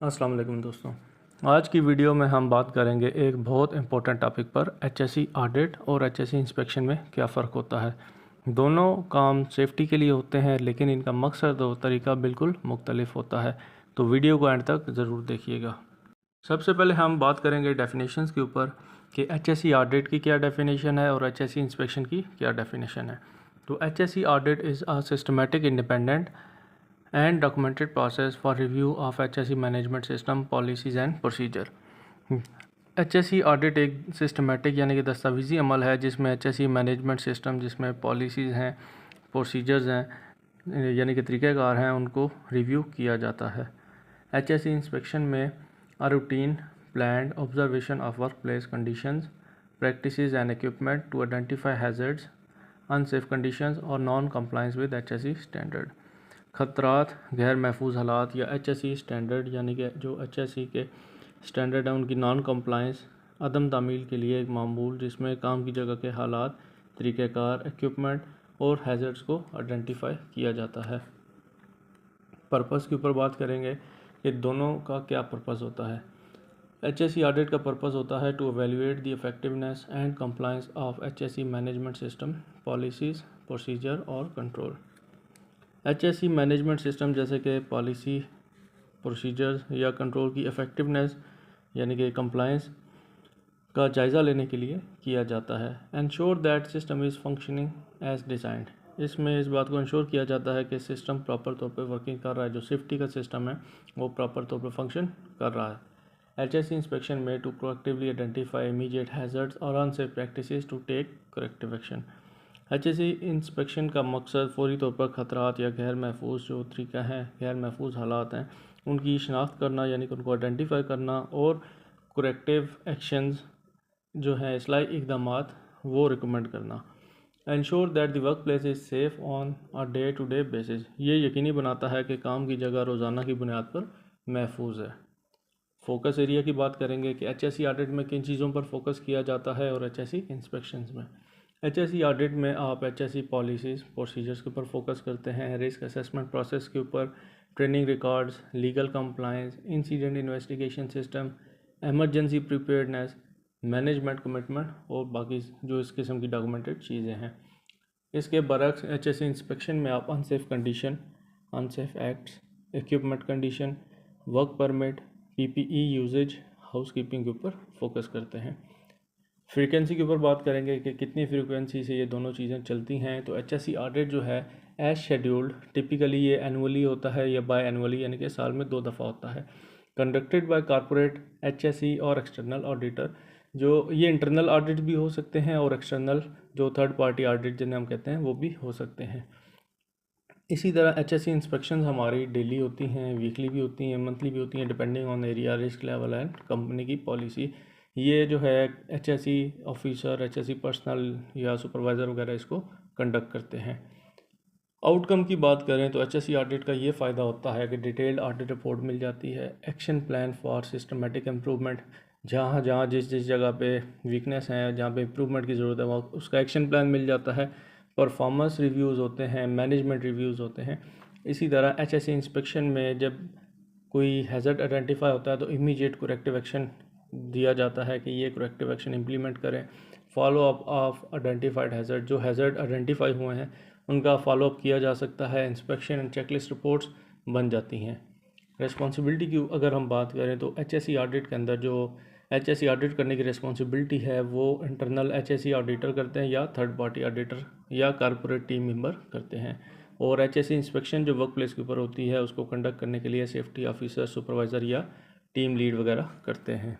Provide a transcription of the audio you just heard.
अस्सलाम वालेकुम दोस्तों। आज की वीडियो में हम बात करेंगे एक बहुत इम्पोर्टेंट टॉपिक पर एचएससी ऑडिट और एचएससी इंस्पेक्शन में क्या फ़र्क होता है। दोनों काम सेफ्टी के लिए होते हैं, लेकिन इनका मकसद और तरीका बिल्कुल मुख्तलिफ होता है। तो वीडियो को एंड तक ज़रूर देखिएगा। सबसे पहले हम बात करेंगे डेफिनेशंस के ऊपर कि एचएससी ऑडिट की क्या डेफिनेशन है और एचएससी इंस्पेक्शन की क्या डेफिनेशन है। तो HSC audit is a systematic, independent and documented process for review of HSE management system policies and procedure। HSE audit एक सिस्टमेटिक यानी कि दस्तावेजी अमल है जिसमें HSE मैनेजमेंट सिस्टम, जिसमें पॉलिसीज़ हैं, प्रोसीजर्स हैं यानी कि तरीक़ेकार हैं, उनको रिव्यू किया जाता है। HSE इंस्पेक्शन में a routine planned observation of workplace conditions, practices and equipment to identify hazards, unsafe conditions और non-compliance with HSE standard। ख़तरात, गैर महफूज हालात या HSE स्टैंडर्ड यानी कि जो HSE के स्टैंडर्ड हैं उनकी नॉन कंप्लाइंस, अदम तामील के लिए एक मामूल जिसमें काम की जगह के हालात, तरीक़ेकार, इक्विपमेंट और हैज़र्ड्स को आइडेंटिफाई किया जाता है। पर्पस के ऊपर बात करेंगे कि दोनों का क्या पर्पस होता है। HSE ऑडिट का पर्पस होता है to evaluate the effectiveness and compliance of HSE management system, policies, procedure और कंट्रोल। HSE मैनेजमेंट सिस्टम जैसे कि पॉलिसी, प्रोसीजर्स या कंट्रोल की इफ़ेक्टिवनेस यानी कि कंप्लायंस का जायज़ा लेने के लिए किया जाता है। Ensure that system is functioning as designed. इसमें इस बात को इंश्योर किया जाता है कि सिस्टम प्रॉपर तौर पे वर्किंग कर रहा है, जो सेफ्टी का सिस्टम है वो प्रॉपर तौर पे फंक्शन कर रहा है। HSE इंस्पेक्शन में to proactively identify immediate hazards और unsafe practices to take corrective action. HSE inspection का मकसद फौरी तौर पर ख़तरात या गैर महफूज जो तरीका है, गैर महफूज हालात हैं, उनकी शनाख्त करना यानी कि उनको आइडेंटिफाई करना और करेक्टिव एक्शंस जो हैं, इस्लाही इक़दामात वो रिकमेंड करना। Ensure that the work place is safe on a day to day basis. ये यकीनी बनाता है कि काम की जगह रोज़ाना की बुनियाद पर महफूज है। फोकस एरिया की बात करेंगे कि HSE ऑडिट में किन चीज़ों पर फोकस किया जाता है और HSE इंस्पेक्शंस में। HSE ऑडिट में आप HSE पॉलिसीज़, प्रोसीजर्स के ऊपर फोकस करते हैं, रिस्क असेसमेंट प्रोसेस के ऊपर, training records, legal compliance, incident investigation system, emergency preparedness, management commitment और बाकी जो इस किस्म की डॉक्यूमेंटेड चीज़ें हैं। इसके बरक्स HSE इंस्पेक्शन में आप unsafe condition, unsafe acts, equipment condition, work permit, PPE usages, housekeeping के ऊपर फोकस करते हैं। फ्रीक्वेंसी के ऊपर बात करेंगे कि कितनी फ्रीक्वेंसी से ये दोनों चीज़ें चलती हैं। तो HSE ऑडिट जो है एज शेड्यूल्ड, टिपिकली ये एनुअली होता है या बाय एनुअली यानी कि साल में 2 दफ़ा होता है। कंडक्टेड बाय कॉरपोरेट HSE और एक्सटर्नल ऑडिटर, जो ये इंटरनल ऑडिट भी हो सकते हैं और एक्सटर्नल जो थर्ड पार्टी ऑडिट जिन्हें हम कहते हैं वो भी हो सकते हैं। इसी तरह HSE इंस्पेक्शंस हमारी डेली होती हैं, वीकली भी होती हैं, मंथली भी होती हैं, depending on area, risk level and company की पॉलिसी। ये जो है HSE ऑफिसर, HSE पर्सनल या सुपरवाइज़र वगैरह इसको कंडक्ट करते हैं। आउटकम की बात करें तो HSE ऑडिट का ये फ़ायदा होता है कि डिटेल्ड ऑडिट रिपोर्ट मिल जाती है, action plan for systematic improvement, जहाँ जहाँ जिस जिस जगह पे वीकनेस है, जहाँ पे इम्प्रूवमेंट की ज़रूरत है वहाँ उसका एक्शन प्लान मिल जाता है, परफॉर्मेंस रिव्यूज़ होते हैं, मैनेजमेंट रिव्यूज़ होते हैं। इसी तरह HSE इंस्पेक्शन में जब कोई हैज़र्ड आइडेंटिफाई होता है तो इमीडिएट करेक्टिव एक्शन दिया जाता है कि ये करेक्टिव एक्शन इम्प्लीमेंट करें। Follow up of identified hazard, जो हैज़र्ड आइडेंटिफाई हुए हैं उनका फॉलो अप किया जा सकता है। इंस्पेक्शन एंड चेकलिस्ट रिपोर्ट्स बन जाती हैं। रिस्पॉन्सिबिलिटी की अगर हम बात करें तो HSE ऑडिट के अंदर जो HSE ऑडिट करने की रिस्पॉन्सिबिलिटी है वो इंटरनल HSE ऑडिटर करते हैं या थर्ड पार्टी ऑडिटर या कॉर्पोरेट टीम मेंबर करते हैं। और HSE इंस्पेक्शन जो वर्क प्लेस के ऊपर होती है उसको कंडक्ट करने के लिए सेफ्टी ऑफिसर, सुपरवाइज़र या टीम लीड वगैरह करते हैं।